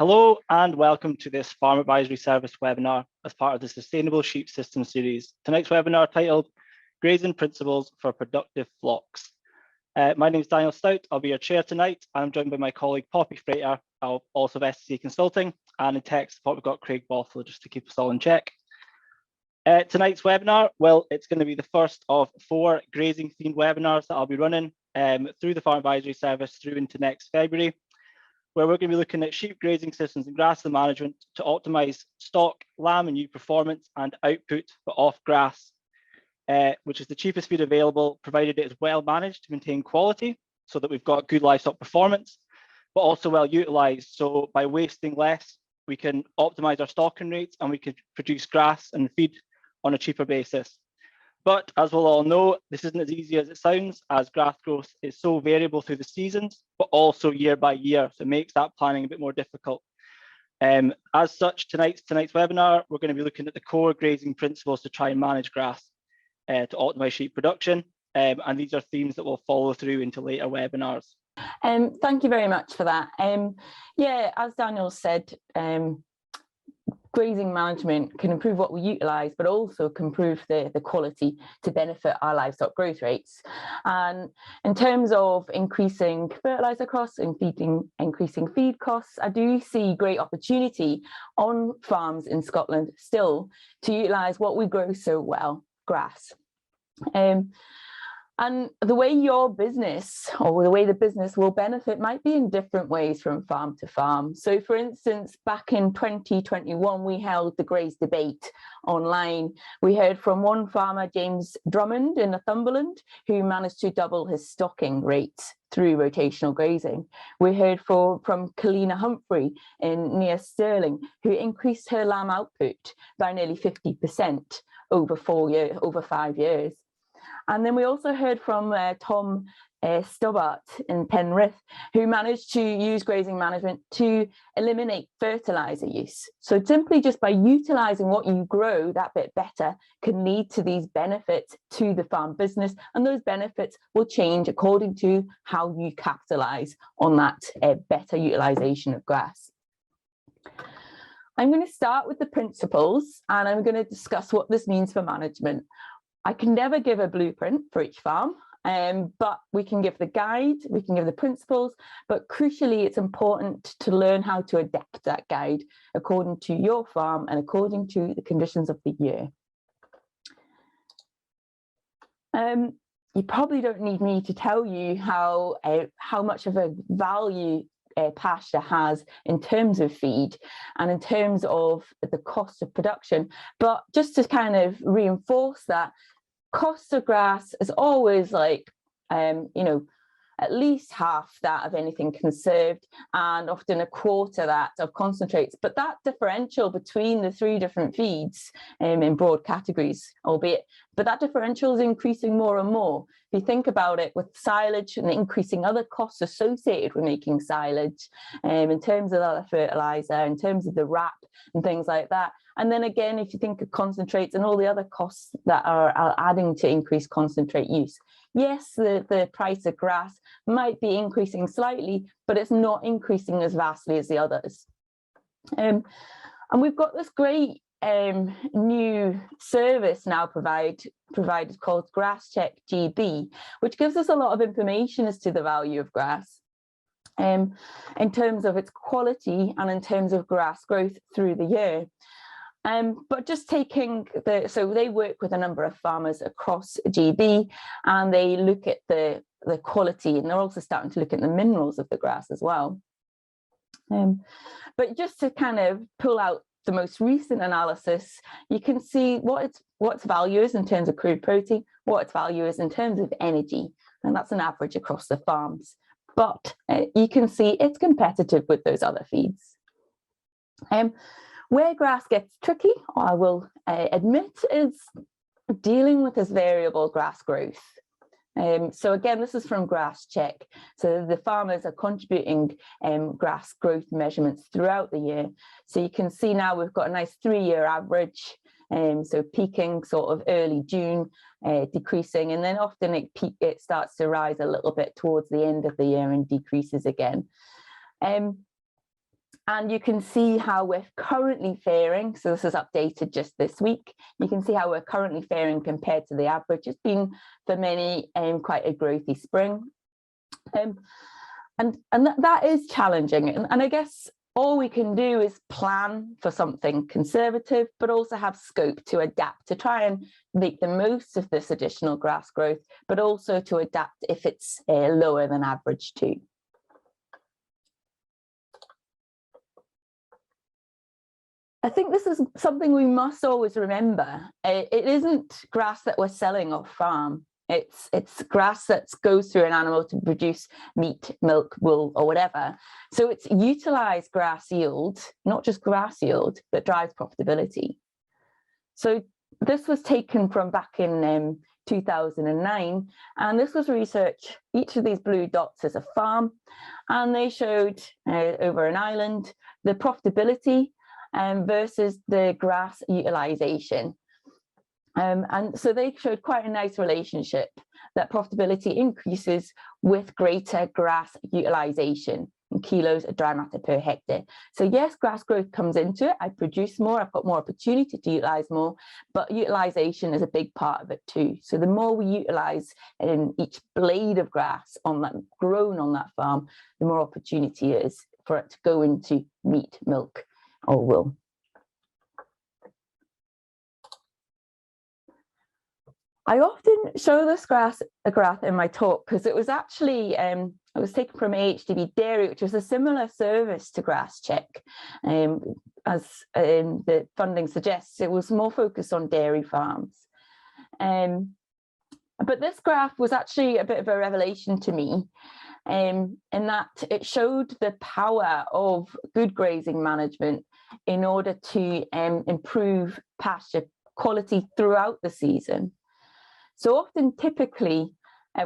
Hello and welcome to this Farm Advisory Service webinar as part of the Sustainable Sheep System series. Tonight's webinar titled Grazing Principles for Productive Flocks. My name is Daniel Stout. I'll be your chair tonight. I'm joined by my colleague Poppy Frater, also of SC Consulting, and in tech support we've got Craig Bothwell just to keep us all in check. Tonight's webinar, well, it's going to be the first of 4 grazing themed webinars that I'll be running through the Farm Advisory Service through into next February, where we're going to be looking at sheep grazing systems and grassland management to optimise stock, lamb and ewe performance and output for off grass, which is the cheapest feed available, provided it is well managed to maintain quality so that we've got good livestock performance, but also well utilised. So by wasting less, we can optimise our stocking rates and we could produce grass and feed on a cheaper basis. But as we'll all know, this isn't as easy as it sounds, as grass growth is so variable through the seasons, but also year by year, so it makes that planning a bit more difficult. As such, tonight's webinar, we're going to be looking at the core grazing principles to try and manage grass to optimise sheep production, and these are themes that will follow through into later webinars. Thank you very much for that. Yeah, as Daniel said, grazing management can improve what we utilise, but also can improve the quality to benefit our livestock growth rates. And in terms of increasing fertiliser costs and increasing feed costs, I do see great opportunity on farms in Scotland still to utilise what we grow so well, grass. And the way your business or the way the business will benefit might be in different ways from farm to farm. So for instance, back in 2021, we held the Graze debate online. We heard from one farmer, James Drummond in Northumberland, who managed to double his stocking rates through rotational grazing. We heard from Kalina Humphrey near Stirling, who increased her lamb output by nearly 50% over 5 years. And then we also heard from Tom Stobbart in Penrith, who managed to use grazing management to eliminate fertiliser use. So simply just by utilising what you grow that bit better can lead to these benefits to the farm business, and those benefits will change according to how you capitalise on that better utilisation of grass. I'm going to start with the principles, and I'm going to discuss what this means for management. I can never give a blueprint for each farm, but we can give the guide, we can give the principles, but crucially, it's important to learn how to adapt that guide according to your farm and according to the conditions of the year. You probably don't need me to tell you how much of a value pasture has in terms of feed and in terms of the cost of production, but just to kind of reinforce that, cost of grass is always like at least half that of anything conserved, and often a quarter that of concentrates. But that differential between the 3 different feeds in broad categories, albeit, but that differential is increasing more and more. If you think about it, with silage and increasing other costs associated with making silage, in terms of other fertiliser, in terms of the wrap and things like that. And then again, if you think of concentrates and all the other costs that are adding to increased concentrate use, yes, the price of grass might be increasing slightly, but it's not increasing as vastly as the others. And we've got this great new service now provided called Grass Check GB, which gives us a lot of information as to the value of grass in terms of its quality and in terms of grass growth through the year. But just taking so they work with a number of farmers across GB, and they look at the quality, and they're also starting to look at the minerals of the grass as well. But just to kind of pull out the most recent analysis, you can see what its value is in terms of crude protein, what its value is in terms of energy, and that's an average across the farms. But you can see it's competitive with those other feeds. Where grass gets tricky, I will admit, is dealing with this variable grass growth. So again, this is from Grass Check. So the farmers are contributing grass growth measurements throughout the year. So you can see now we've got a nice 3-year average. So peaking sort of early June, decreasing, and then often it starts to rise a little bit towards the end of the year and decreases again. And you can see how we're currently faring. So this is updated just this week. You can see how we're currently faring compared to the average. It's been for many quite a growthy spring. And that is challenging. And I guess all we can do is plan for something conservative, but also have scope to adapt, to try and make the most of this additional grass growth, but also to adapt if it's lower than average too. I think this is something we must always remember. It isn't grass that we're selling off farm. It's grass that goes through an animal to produce meat, milk, wool, or whatever. So it's utilised grass yield, not just grass yield, that drives profitability. So this was taken from back in 2009, and this was research. Each of these blue dots is a farm, and they showed over an island the profitability versus the grass utilisation. And so they showed quite a nice relationship, that profitability increases with greater grass utilisation in kilos of dry matter per hectare. So yes, grass growth comes into it. I produce more, I've got more opportunity to utilise more, but utilisation is a big part of it too. So the more we utilise in each blade of grass on that grown on that farm, the more opportunity is for it to go into meat, milk, or wool. I often show this graph in my talk because it was actually, it was taken from AHDB Dairy, which was a similar service to Grass Check. As the funding suggests, it was more focused on dairy farms. But this graph was actually a bit of a revelation to me, in that it showed the power of good grazing management in order to improve pasture quality throughout the season. So often, typically,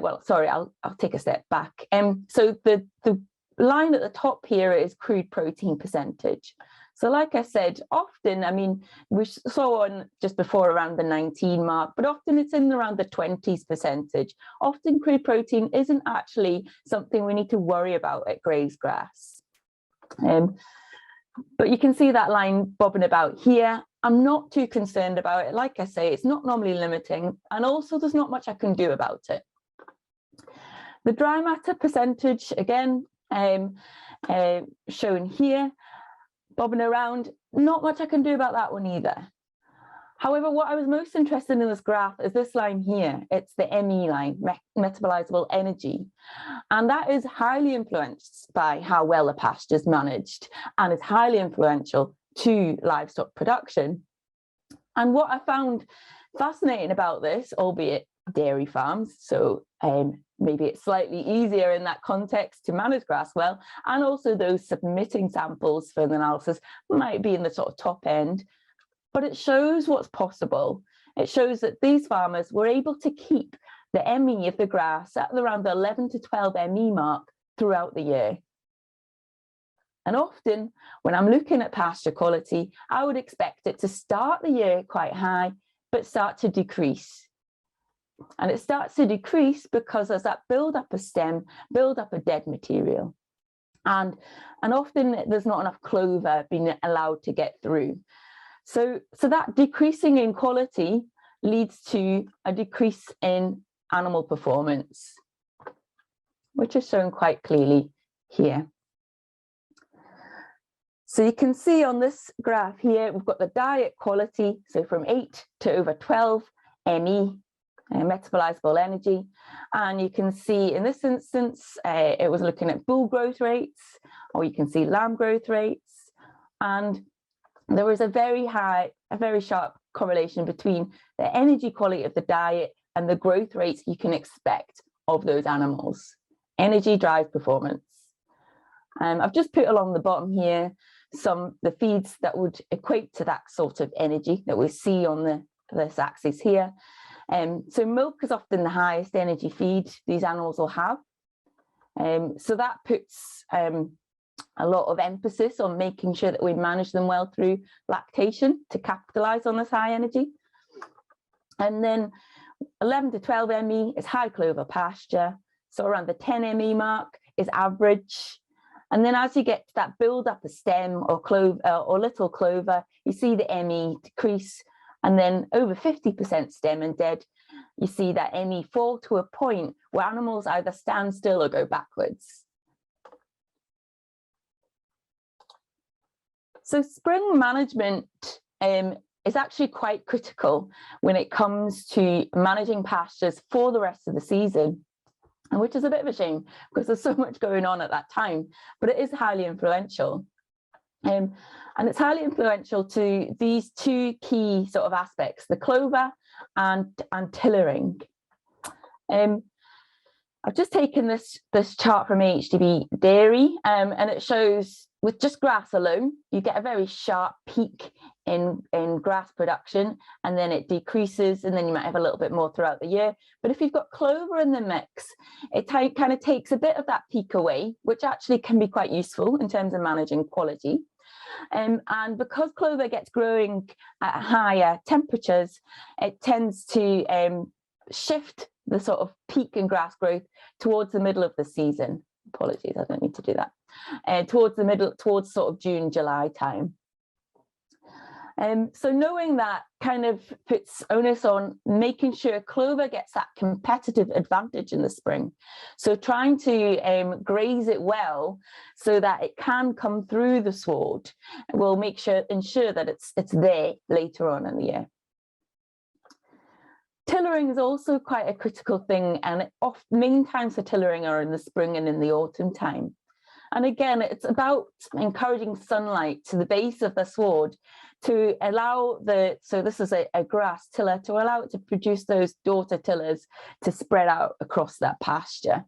well, sorry, I'll take a step back. So the line at the top here is crude protein percentage. So like I said, often, I mean, we saw on just before around the 19 mark, but often it's in around the 20s percentage. Often crude protein isn't actually something we need to worry about at grazed grass. But you can see that line bobbing about here. I'm not too concerned about it. Like I say, it's not normally limiting, and also there's not much I can do about it. The dry matter percentage, again, shown here, bobbing around, not much I can do about that one either. However, what I was most interested in this graph is this line here. It's the ME line, metabolizable energy. And that is highly influenced by how well a pasture is managed, and is highly influential to livestock production. And what I found fascinating about this, albeit dairy farms, so maybe it's slightly easier in that context to manage grass well, and also those submitting samples for the analysis might be in the sort of top end, but it shows what's possible. It shows that these farmers were able to keep the ME of the grass at around the 11 to 12 ME mark throughout the year. And often when I'm looking at pasture quality, I would expect it to start the year quite high, but start to decrease. And it starts to decrease because there's that build up of stem, build up of dead material. And often there's not enough clover being allowed to get through. So that decreasing in quality leads to a decrease in animal performance, which is shown quite clearly here. So you can see on this graph here, we've got the diet quality, so from 8 to over 12 ME, metabolizable energy. And you can see in this instance, it was looking at bull growth rates, or you can see lamb growth rates. And there was a very sharp correlation between the energy quality of the diet and the growth rates you can expect of those animals. Energy drives performance. I've just put along the bottom here the feeds that would equate to that sort of energy that we see on this axis here. So milk is often the highest energy feed these animals will have. So that puts a lot of emphasis on making sure that we manage them well through lactation to capitalize on this high energy. And then 11 to 12 ME is high clover pasture. So around the 10 ME mark is average. And then as you get to that build up of stem or clover or little clover, you see the ME decrease, and then over 50% stem and dead, you see that ME fall to a point where animals either stand still or go backwards. So spring management is actually quite critical when it comes to managing pastures for the rest of the season, and which is a bit of a shame because there's so much going on at that time, but it is highly influential. And it's highly influential to these two key sort of aspects, the clover and tillering. I've just taken this chart from HDB Dairy, and it shows with just grass alone, you get a very sharp peak in grass production, and then it decreases, and then you might have a little bit more throughout the year. But if you've got clover in the mix, it kind of takes a bit of that peak away, which actually can be quite useful in terms of managing quality. And because clover gets growing at higher temperatures, it tends to shift the sort of peak in grass growth towards the middle of the season. Apologies, I don't need to do that. Towards sort of June, July time. So knowing that kind of puts onus on making sure clover gets that competitive advantage in the spring. So trying to graze it well so that it can come through the sward will ensure that it's there later on in the year. Tillering is also quite a critical thing, and main times for tillering are in the spring and in the autumn time. And again, it's about encouraging sunlight to the base of the sward to allow so this is a grass tiller, to allow it to produce those daughter tillers to spread out across that pasture.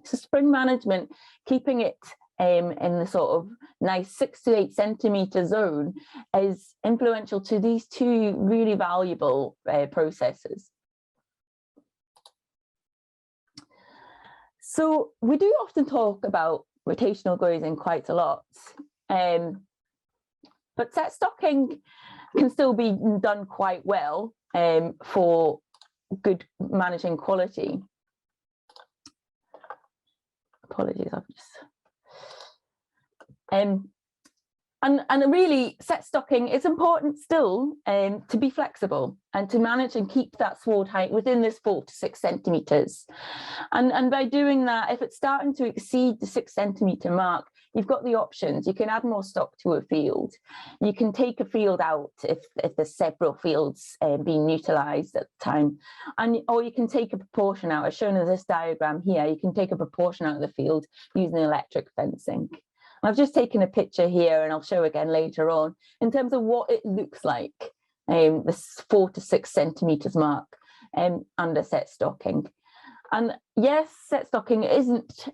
So spring management, keeping it in the sort of nice 6 to 8 centimetre zone is influential to these two really valuable processes. So we do often talk about rotational grazing quite a lot, but set stocking can still be done quite well for good managing quality. Apologies, I've just and really set stocking is important still to be flexible and to manage and keep that sward height within this 4 to 6 centimetres. And by doing that, if it's starting to exceed the 6 centimetre mark, you've got the options. You can add more stock to a field. You can take a field out if there's several fields being utilised at the time, or you can take a proportion out, as shown in this diagram here. You can take a proportion out of the field using electric fencing. I've just taken a picture here, and I'll show again later on in terms of what it looks like, this 4 to 6 centimetres mark under set stocking. And yes, set stocking isn't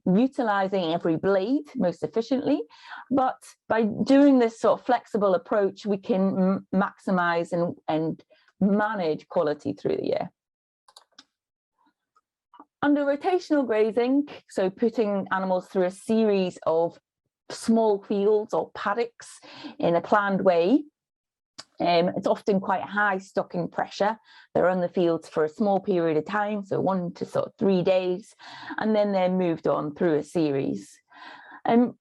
utilising every blade most efficiently, but by doing this sort of flexible approach, we can maximise and manage quality through the year. Under rotational grazing, so putting animals through a series of small fields or paddocks in a planned way, it's often quite high stocking pressure. They're on the fields for a small period of time, so 1 to sort of 3 days, and then they're moved on through a series. And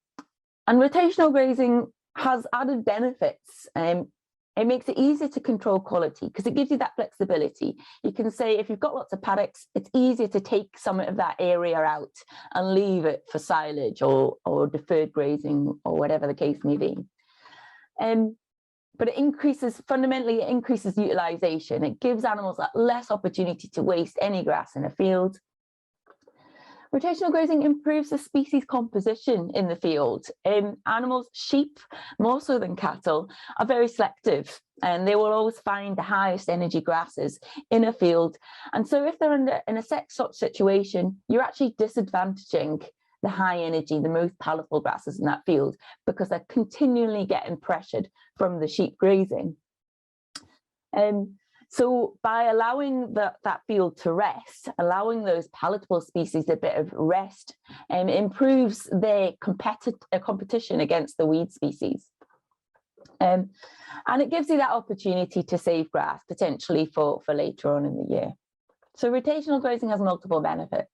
rotational grazing has added benefits. It makes it easier to control quality because it gives you that flexibility. You can say if you've got lots of paddocks, it's easier to take some of that area out and leave it for silage or deferred grazing or whatever the case may be. But fundamentally it increases utilisation. It gives animals that less opportunity to waste any grass in a field. Rotational grazing improves the species composition in the field. Animals, sheep, more so than cattle, are very selective, and they will always find the highest energy grasses in a field. And so if they're in a set sort situation, you're actually disadvantaging the high energy, the most palatable grasses in that field, because they're continually getting pressured from the sheep grazing. So by allowing that field to rest, allowing those palatable species a bit of rest, improves their competition against the weed species. And it gives you that opportunity to save grass, potentially for later on in the year. So rotational grazing has multiple benefits.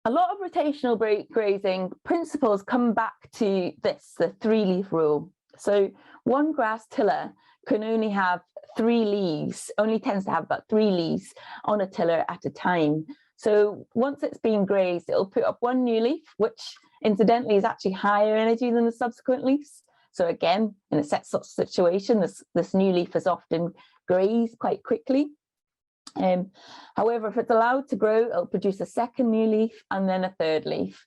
A lot of rotational grazing principles come back to this, the 3-leaf rule. So one grass tiller can only have 3 leaves, only tends to have about 3 leaves on a tiller at a time. So once it's been grazed, it'll put up 1 new leaf, which incidentally is actually higher energy than the subsequent leaves. So again, in a set situation, this new leaf is often grazed quite quickly. However, if it's allowed to grow, it'll produce a 2nd new leaf and then a 3rd leaf.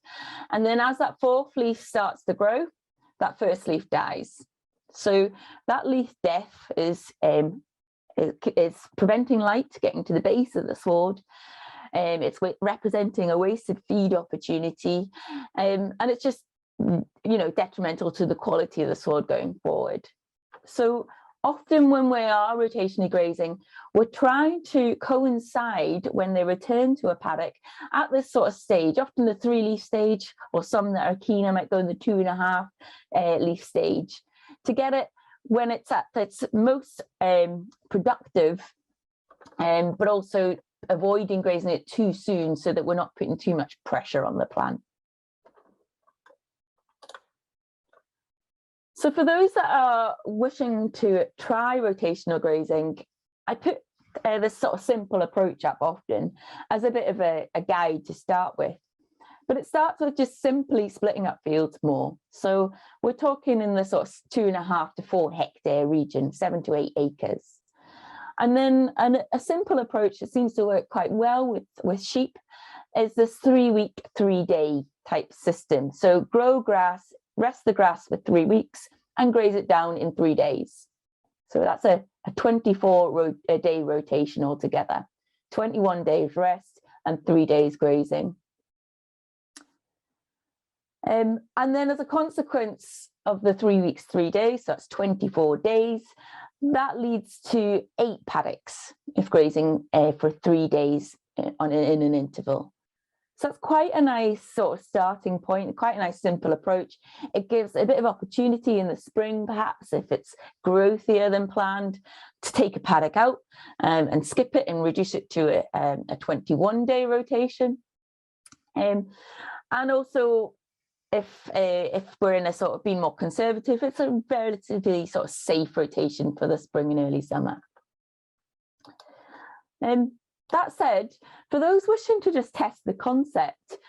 And then as that 4th leaf starts to grow, that 1st leaf dies. So that leaf death is preventing light getting to the base of the sward. It's representing a wasted feed opportunity, and it's just, detrimental to the quality of the sward going forward. So often when we are rotationally grazing, we're trying to coincide when they return to a paddock at this sort of stage, often the 3-leaf stage, or some that are keener might go in the 2.5 leaf stage, to get it when it's at its most productive, but also avoiding grazing it too soon so that we're not putting too much pressure on the plant. So for those that are wishing to try rotational grazing, I put this sort of simple approach up often as a bit of a guide to start with. But it starts with just simply splitting up fields more. So we're talking in the sort of 2.5 to 4 hectare region, 7 to 8 acres. And then a simple approach that seems to work quite well with sheep is this 3-week, 3-day type system. So grow grass, rest the grass for 3 weeks and graze it down in 3 days. So that's a 24-day rotation altogether, 21 days rest and 3 days grazing. And then as a consequence of the 3 weeks, 3 days, so that's 24 days, that leads to 8 paddocks if grazing for 3 days in an interval. So that's quite a nice sort of starting point, quite a nice simple approach. It gives a bit of opportunity in the spring, perhaps, if it's growthier than planned, to take a paddock out and skip it and reduce it to a 21-day rotation. And also, if we're in a sort of being more conservative, it's a relatively sort of safe rotation for the spring and early summer. That said, for those wishing to just test the concept,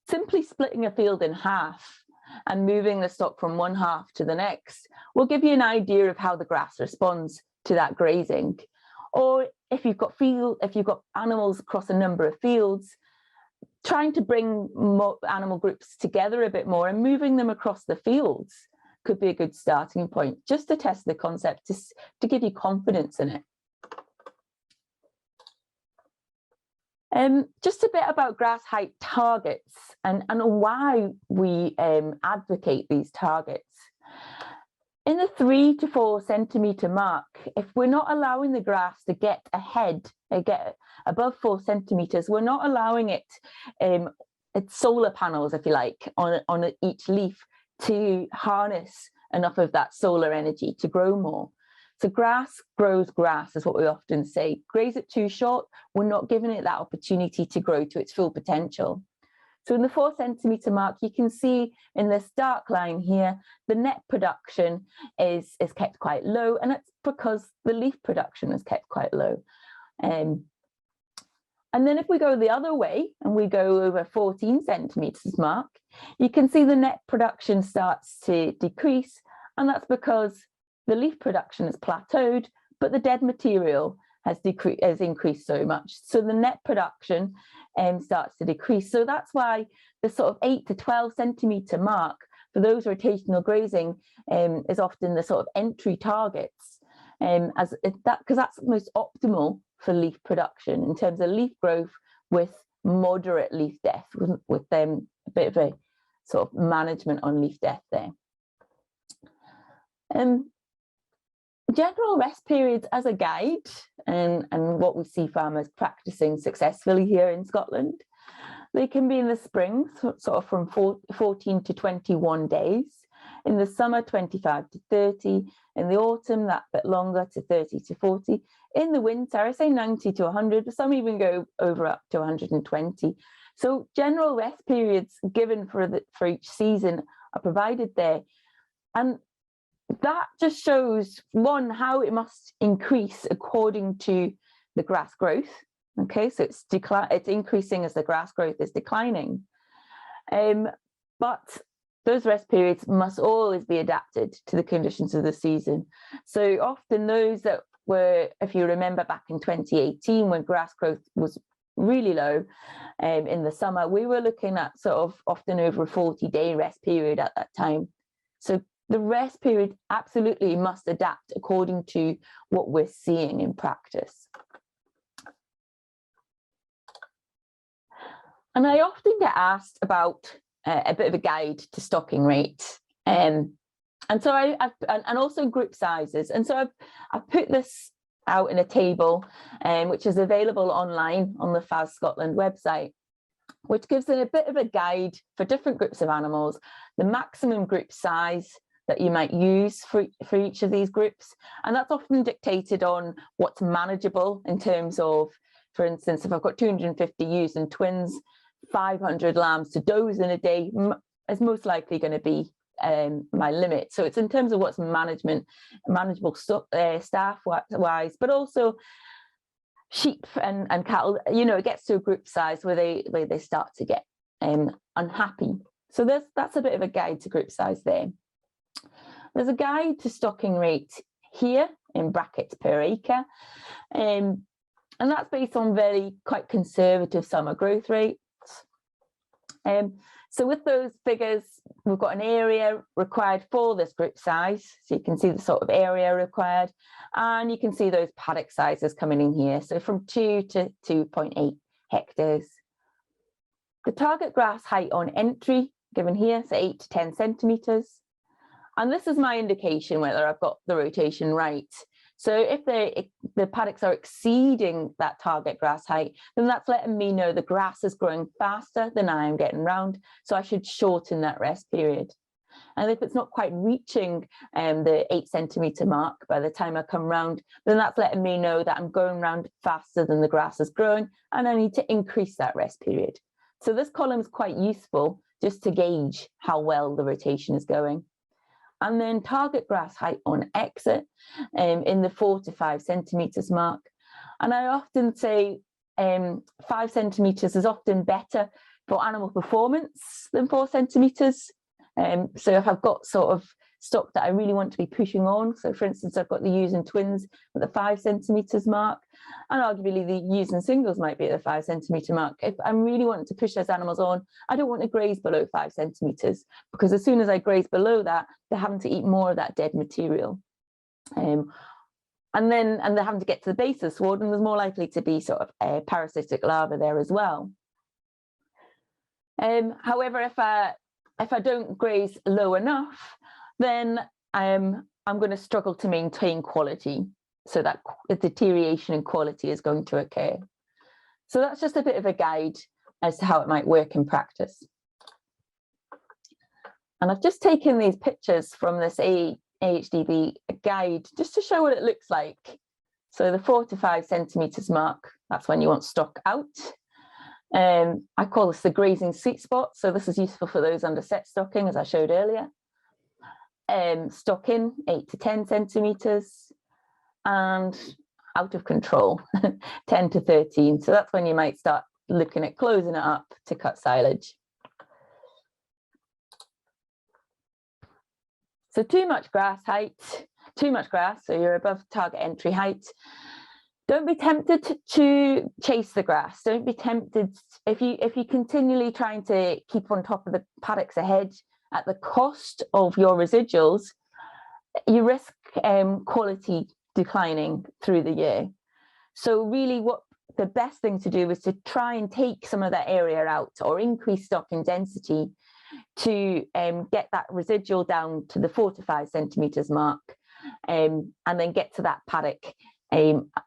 simply splitting a field in half and moving the stock from one half to the next will give you an idea of how the grass responds to that grazing. Or if you've got animals across a number of fields, trying to bring more animal groups together a bit more and moving them across the fields could be a good starting point, just to test the concept, to give you confidence in it. Just a bit about grass height targets and why we advocate these targets. In the 3 to 4 centimetre mark, if we're not allowing the grass to get get above 4 centimetres, we're not allowing its solar panels, if you like, on each leaf to harness enough of that solar energy to grow more. So grass grows grass, is what we often say. Graze it too short, we're not giving it that opportunity to grow to its full potential. So in the 4 centimetre mark, you can see in this dark line here, the net production is kept quite low, and it's because the leaf production is kept quite low. And then if we go the other way and we go over 14 centimetres mark, you can see the net production starts to decrease, and that's because the leaf production has plateaued, but the dead material has increased so much. So the net production starts to decrease. So that's why the sort of 8 to 12 centimetre mark for those rotational grazing is often the sort of entry targets, because that's most optimal for leaf production in terms of leaf growth with moderate leaf death, with a bit of a sort of management on leaf death there. General rest periods as a guide, and what we see farmers practicing successfully here in Scotland, they can be in the spring, sort of from 14 to 21 days, in the summer 25 to 30, in the autumn that bit longer to 30 to 40, in the winter I say 90 to 100, some even go over up to 120. So general rest periods given for each season are provided there. And that just shows, one, how it must increase according to the grass growth. Okay, so it's increasing as the grass growth is declining. But those rest periods must always be adapted to the conditions of the season. So often those that were, if you remember back in 2018, when grass growth was really low in the summer, we were looking at sort of often over a 40-day rest period at that time. So the rest period absolutely must adapt according to what we're seeing in practice. And I often get asked about a bit of a guide to stocking rate, and so and also group sizes. And so I've put this out in a table, which is available online on the FAS Scotland website, which gives a bit of a guide for different groups of animals, the maximum group size that you might use for each of these groups. And that's often dictated on what's manageable in terms of, for instance, if I've got 250 ewes and twins, 500 lambs to does in a day is most likely going to be my limit. So it's in terms of what's manageable staff wise, but also sheep and cattle, you know, it gets to a group size where they start to get unhappy. So that's a bit of a guide to group size there. There's a guide to stocking rate here in brackets per acre, and that's based on quite conservative summer growth rates. So with those figures, we've got an area required for this group size. So you can see the sort of area required, and you can see those paddock sizes coming in here. So from 2 to 2.8 hectares. The target grass height on entry given here, so 8 to 10 centimetres. And this is my indication whether I've got the rotation right. So if the paddocks are exceeding that target grass height, then that's letting me know the grass is growing faster than I am getting round. So I should shorten that rest period. And if it's not quite reaching the 8 centimetre mark by the time I come round, then that's letting me know that I'm going round faster than the grass is growing, and I need to increase that rest period. So this column is quite useful just to gauge how well the rotation is going. And then target grass height on exit in the 4 to 5 centimetres mark. And I often say 5 centimetres is often better for animal performance than 4 centimetres. So if I've got sort of stock that I really want to be pushing on, so for instance, I've got the ewes and twins at the 5 centimetres mark, and arguably the ewes and singles might be at the 5 centimetre mark. If I'm really wanting to push those animals on, I don't want to graze below 5 centimetres, because as soon as I graze below that, they're having to eat more of that dead material. And they're having to get to the base of the sward, and there's more likely to be sort of a parasitic larva there as well. However, if I don't graze low enough, then I'm going to struggle to maintain quality, so that a deterioration in quality is going to occur. So that's just a bit of a guide as to how it might work in practice. And I've just taken these pictures from this AHDB guide just to show what it looks like. So the 4 to 5 centimetres mark, that's when you want stock out. I call this the grazing sweet spot. So this is useful for those under set stocking, as I showed earlier. Stock in 8 to 10 centimetres, and out of control 10 to 13. So that's when you might start looking at closing it up to cut silage. So too much grass height, so you're above target entry height. Don't be tempted to chase the grass. Don't be tempted if you're continually trying to keep on top of the paddocks ahead at the cost of your residuals, you risk quality declining through the year. So really what the best thing to do is to try and take some of that area out, or increase stocking density to get that residual down to the 4 to 5 centimetres mark, and then get to that paddock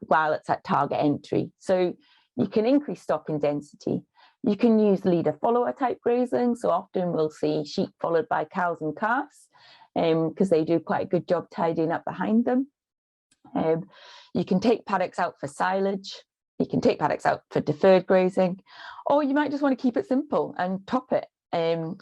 while it's at target entry. So you can increase stocking density. You can use leader follower type grazing. So often we'll see sheep followed by cows and calves, because they do quite a good job tidying up behind them. You can take paddocks out for silage. you can take paddocks out for deferred grazing, or you might just want to keep it simple and top it,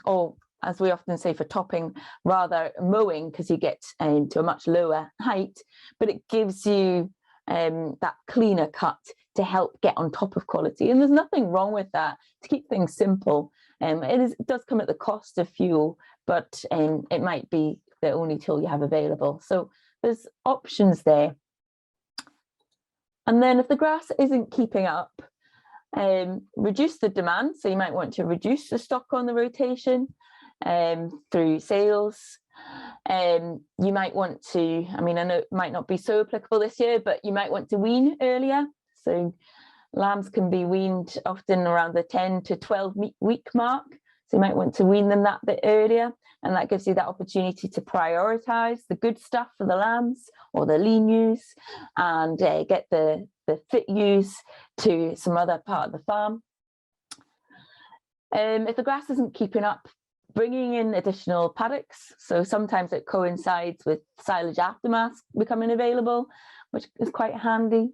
or as we often say, for topping, rather mowing, because you get to a much lower height, but it gives you that cleaner cut to help get on top of quality. And there's nothing wrong with that, to keep things simple. It does come at the cost of fuel, but it might be the only tool you have available. So there's options there. And then if the grass isn't keeping up, reduce the demand. So you might want to reduce the stock on the rotation through sales. You might want to, I mean, I know it might not be so applicable this year, but you might want to wean earlier. So lambs can be weaned often around the 10 to 12 week mark. So you might want to wean them that bit earlier, and that gives you that opportunity to prioritise the good stuff for the lambs or the lean ewes, and get the fit ewes to some other part of the farm. If the grass isn't keeping up, bringing in additional paddocks. So sometimes it coincides with silage aftermath becoming available, which is quite handy.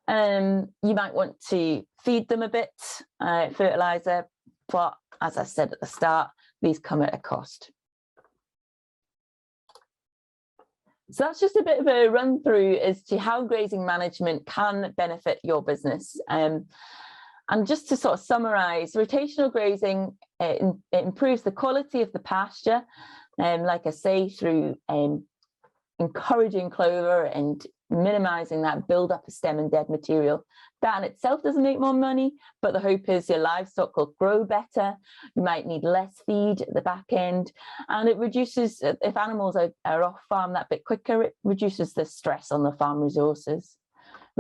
You might want to feed them a bit, fertiliser, but as I said at the start, these come at a cost. So that's just a bit of a run through as to how grazing management can benefit your business. And just to sort of summarise, rotational grazing, it improves the quality of the pasture, like I say, through encouraging clover and minimising that build-up of stem and dead material. That in itself doesn't make more money, but the hope is your livestock will grow better. You might need less feed at the back end, and it reduces, if animals are off farm that bit quicker, it reduces the stress on the farm resources.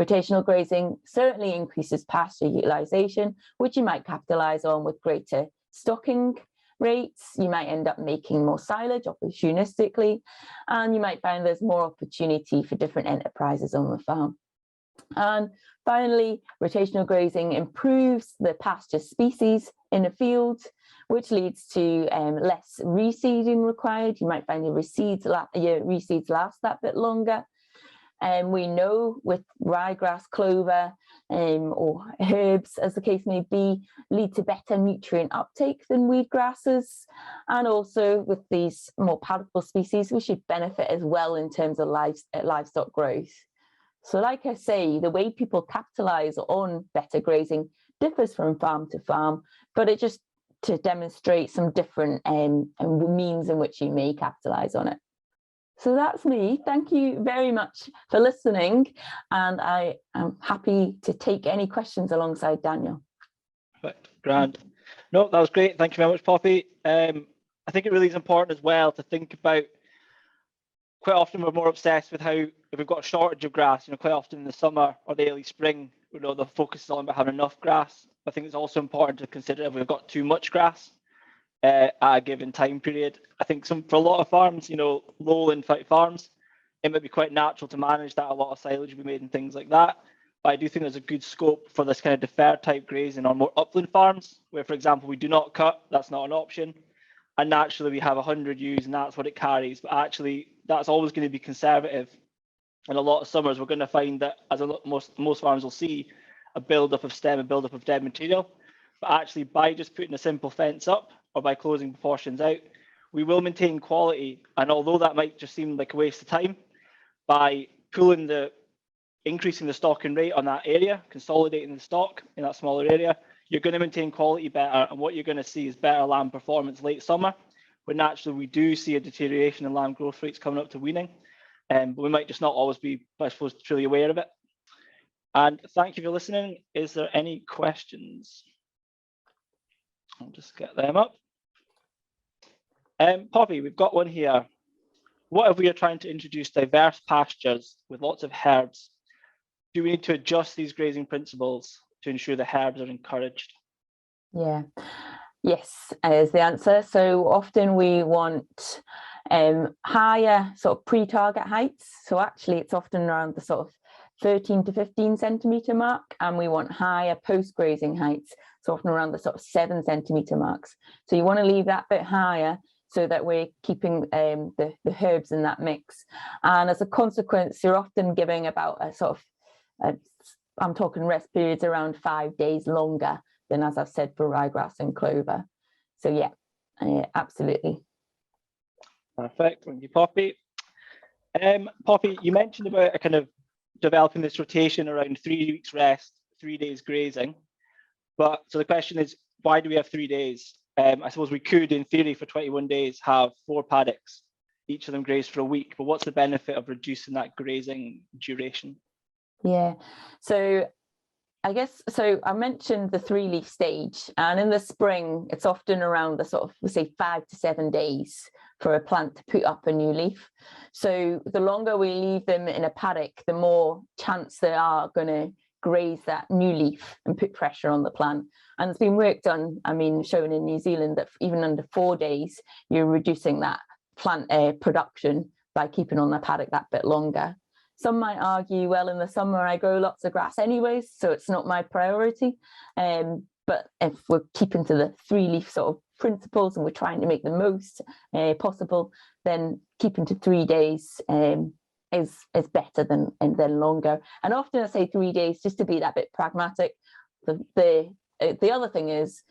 Rotational grazing certainly increases pasture utilisation, which you might capitalise on with greater stocking rates. You might end up making more silage opportunistically, and you might find there's more opportunity for different enterprises on the farm. And finally, rotational grazing improves the pasture species in the field, which leads to less reseeding required. You might find your reseeds last that bit longer. We know with ryegrass, clover, or herbs, as the case may be, lead to better nutrient uptake than weed grasses. And also with these more palatable species, we should benefit as well in terms of livestock growth. So like I say, the way people capitalise on better grazing differs from farm to farm, but it just to demonstrate some different means in which you may capitalise on it. So that's me. Thank you very much for listening, and I am happy to take any questions alongside Daniel. Perfect. Grand. No, that was great. Thank you very much, Poppy. I think it really is important as well to think about, quite often we're more obsessed with how, if we've got a shortage of grass, quite often in the summer or the early spring, the focus is on about having enough grass. I think it's also important to consider if we've got too much grass at a given time period. I think for a lot of farms, lowland farms, it might be quite natural to manage that. A lot of silage will be made and things like that. But I do think there's a good scope for this kind of deferred type grazing on more upland farms, where, for example, we do not cut, that's not an option. And naturally we have 100 ewes and that's what it carries. But actually that's always going to be conservative. And a lot of summers we're going to find that, as most farms will see, a build-up of stem and build-up of dead material. But actually by just putting a simple fence up or by closing portions out, we will maintain quality. And although that might just seem like a waste of time, by increasing the stocking rate on that area, consolidating the stock in that smaller area, you're going to maintain quality better. And what you're going to see is better lamb performance late summer, when naturally we do see a deterioration in lamb growth rates coming up to weaning. But we might just not always be, I suppose, truly aware of it. And thank you for listening. Is there any questions? I'll just get them up. Poppy, we've got one here. What if we are trying to introduce diverse pastures with lots of herbs? Do we need to adjust these grazing principles to ensure the herbs are encouraged? Yeah, yes, is the answer. So often we want higher sort of pre-target heights. So actually it's often around the sort of 13 to 15 centimetre mark, and we want higher post-grazing heights, so often around the sort of 7 centimetre marks. So you want to leave that bit higher so that we're keeping the herbs in that mix. And as a consequence, you're often giving about a sort of I'm talking rest periods around 5 days longer than, as I've said, for ryegrass and clover. So yeah, absolutely. Perfect. Thank you, Poppy. Poppy, you mentioned about a kind of developing this rotation around 3 weeks rest, 3 days grazing. But so the question is, why do we have 3 days? I suppose we could, in theory, for 21 days, have 4 paddocks, each of them grazed for a week. But what's the benefit of reducing that grazing duration? Yeah, so I guess, so I mentioned the 3-leaf stage, and in the spring, it's often around the sort of, we say 5 to 7 days for a plant to put up a new leaf. So the longer we leave them in a paddock, the more chance they are going to graze that new leaf and put pressure on the plant. And it's been work done, I mean, shown in New Zealand, that even under 4 days, you're reducing that plant production by keeping on the paddock that bit longer. Some might argue, well, in the summer I grow lots of grass anyways, so it's not my priority. But if we're keeping to the 3-leaf sort of principles and we're trying to make the most possible, then keeping to 3 days is better than longer. And often I say 3 days just to be that bit pragmatic. The other thing is,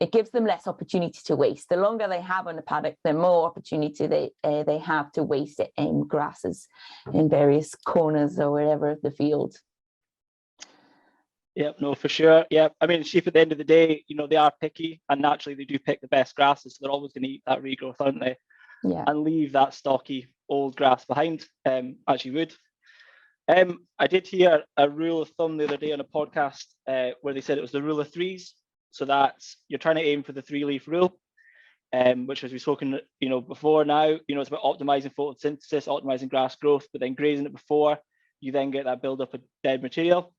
it gives them less opportunity to waste. The longer they have on the paddock, the more opportunity they have to waste it in grasses in various corners or wherever of the field. Yep, no, for sure. Yep. I mean, sheep at the end of the day, you know, they are picky, and naturally they do pick the best grasses. So they're always going to eat that regrowth, aren't they? Yeah. And leave that stocky old grass behind, as you would. I did hear a rule of thumb the other day on a podcast where they said it was the rule of threes. So that's, you're trying to aim for the 3-leaf rule, which, as we've spoken, you know, before now, you know, it's about optimizing photosynthesis, optimizing grass growth, but then grazing it before you then get that buildup of dead material.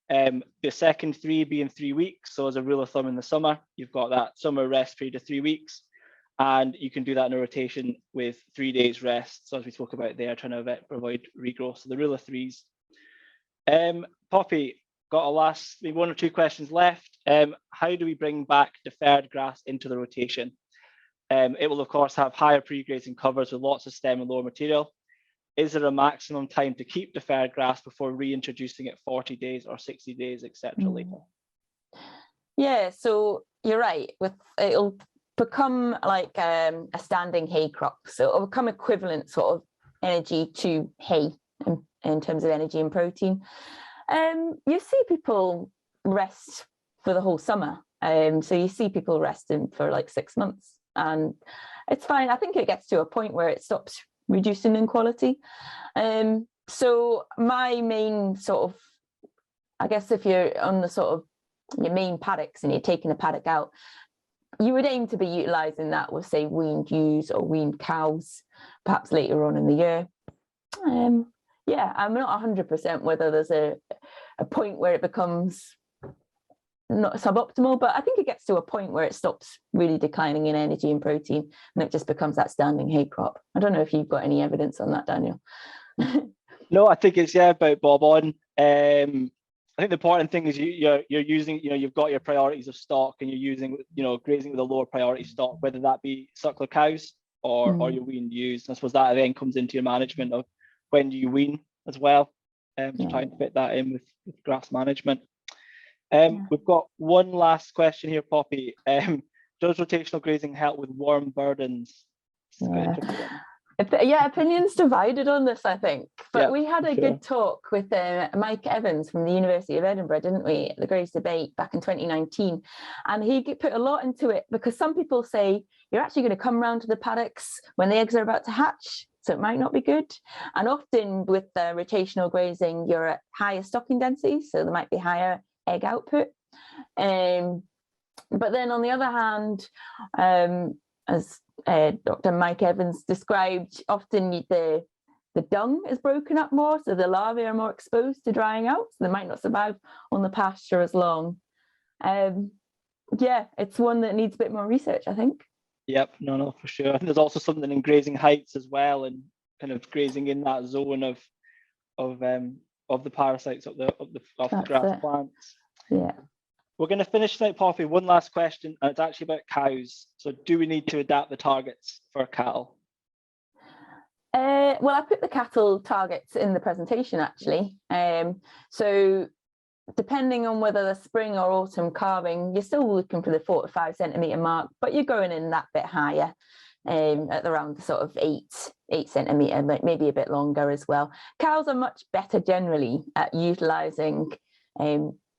The second 3 being 3 weeks. So as a rule of thumb in the summer, you've got that summer rest period of 3 weeks, and you can do that in a rotation with 3 days rest. So as we spoke about there, trying to avoid regrowth. So the rule of threes. Poppy, got a last, maybe 1 or 2 questions left. How do we bring back deferred grass into the rotation? It will, of course, have higher pre-grazing covers with lots of stem and lower material. Is there a maximum time to keep deferred grass before reintroducing it 40 days or 60 days, etc. later? Yeah, so you're right. It'll become like a standing hay crop. So it'll become equivalent sort of energy to hay in terms of energy and protein. You see people rest for the whole summer. So you see people resting for like 6 months, and it's fine. I think it gets to a point where it stops reducing in quality. So my main sort of, I guess if you're on the sort of your main paddocks and you're taking a paddock out, you would aim to be utilising that with, say, weaned ewes or weaned cows, perhaps later on in the year. Yeah, I'm not 100% whether there's a point where it becomes not suboptimal, but I think it gets to a point where it stops really declining in energy and protein, and it just becomes that standing hay crop. I don't know if you've got any evidence on that, Daniel. No, I think it's about bob on. I think the important thing is you're using, you know, you've got your priorities of stock, and you're using, you know, grazing with a lower priority stock, whether that be suckler cows or your weaned ewes. I suppose that then comes into your management of when do you wean as well, to try and fit that in with grass management. We've got one last question here, Poppy. Does rotational grazing help with worm burdens? Yeah, opinions divided on this, I think. But we had a good talk with Mike Evans from the University of Edinburgh, didn't we, at the Graze Debate back in 2019. And he put a lot into it, because some people say you're actually going to come round to the paddocks when the eggs are about to hatch, so it might not be good. And often with rotational grazing, you're at higher stocking densities, so there might be higher egg output. But then on the other hand, as Dr. Mike Evans described, often the dung is broken up more, so the larvae are more exposed to drying out, so they might not survive on the pasture as long. Yeah, it's one that needs a bit more research, I think. Yep, no, for sure. I think there's also something in grazing heights as well, and kind of grazing in that zone of the parasites of the grass plants. Yeah. We're going to finish tonight, Poppy. One last question, and it's actually about cows. So do we need to adapt the targets for cattle? Well, I put the cattle targets in the presentation actually. So depending on whether the spring or autumn calving, you're still looking for the 4 to 5 centimetre mark, but you're going in that bit higher, at around the sort of 8 centimetre, maybe a bit longer as well. Cows are much better generally at utilising,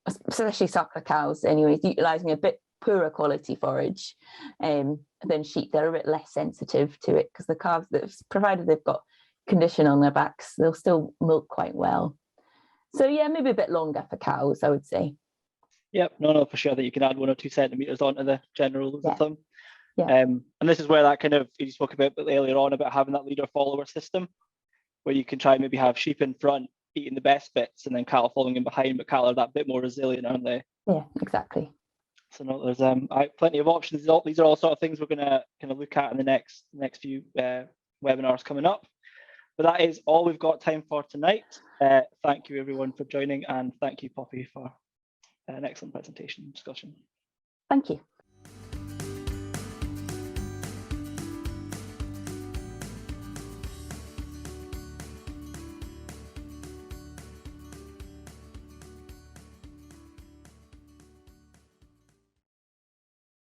especially suckler cows anyways, utilising a bit poorer quality forage than sheep. They're a bit less sensitive to it because the calves, provided they've got condition on their backs, they'll still milk quite well. So yeah, maybe a bit longer for cows, I would say. Yep, no, for sure that you can add 1 or 2 centimetres onto the general rule of thumb. Yeah. And this is where that kind of, you spoke about earlier on about having that leader follower system, where you can try and maybe have sheep in front eating the best bits and then cattle following in behind, but cattle are that bit more resilient, aren't they? Yeah, exactly. So no, there's plenty of options. These are all sort of things we're gonna kind of look at in the next few webinars coming up. But that is all we've got time for tonight. Thank you everyone for joining, and thank you Poppy for an excellent presentation and discussion. Thank you.